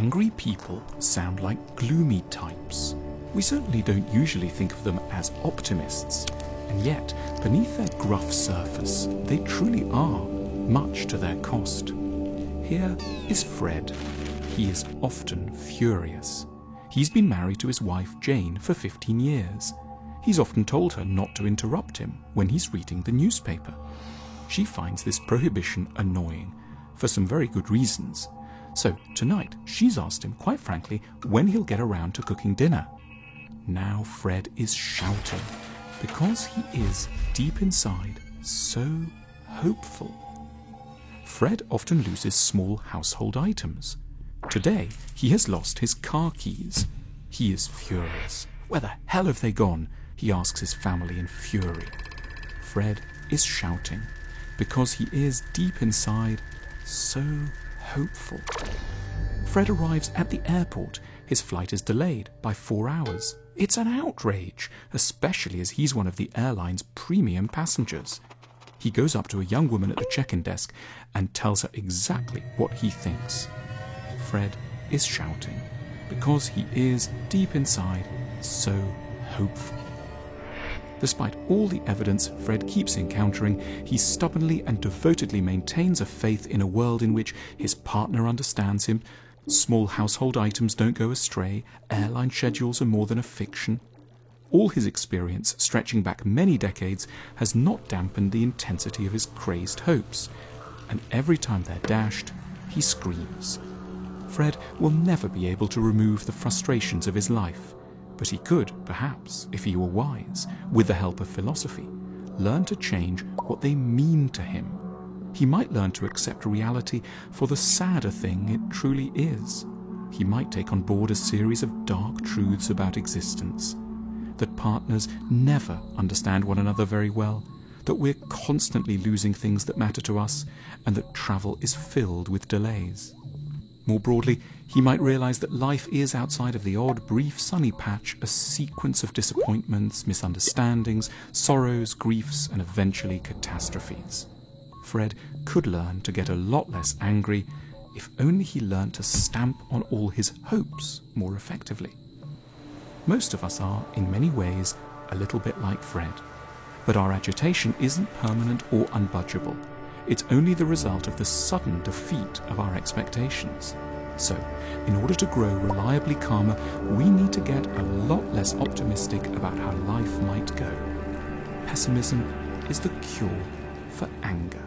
Angry people sound like gloomy types. We certainly don't usually think of them as optimists, and yet, beneath their gruff surface, they truly are, much to their cost. Here is Fred. He is often furious. He's been married to his wife Jane for 15 years. He's often told her not to interrupt him when he's reading the newspaper. She finds this prohibition annoying, for some very good reasons. So tonight, she's asked him, quite frankly, when he'll get around to cooking dinner. Now Fred is shouting, because he is, deep inside, so hopeful. Fred often loses small household items. Today, he has lost his car keys. He is furious. Where the hell have they gone? He asks his family in fury. Fred is shouting, because he is, deep inside, so hopeful. Fred arrives at the airport. His flight is delayed by 4 hours. It's an outrage, especially as he's one of the airline's premium passengers. He goes up to a young woman at the check-in desk and tells her exactly what he thinks. Fred is shouting, because he is, deep inside, so hopeful. Despite all the evidence Fred keeps encountering, he stubbornly and devotedly maintains a faith in a world in which his partner understands him, small household items don't go astray, airline schedules are more than a fiction. All his experience, stretching back many decades, has not dampened the intensity of his crazed hopes, and every time they're dashed, he screams. Fred will never be able to remove the frustrations of his life, but he could, perhaps, if he were wise, with the help of philosophy, learn to change what they mean to him. He might learn to accept reality for the sadder thing it truly is. He might take on board a series of dark truths about existence, that partners never understand one another very well, that we're constantly losing things that matter to us, and that travel is filled with delays. More broadly, he might realize that life is, outside of the odd, brief, sunny patch, a sequence of disappointments, misunderstandings, sorrows, griefs, and eventually catastrophes. Fred could learn to get a lot less angry if only he learned to stamp on all his hopes more effectively. Most of us are, in many ways, a little bit like Fred, but our agitation isn't permanent or unbudgeable. It's only the result of the sudden defeat of our expectations. So, in order to grow reliably calmer, we need to get a lot less optimistic about how life might go. Pessimism is the cure for anger.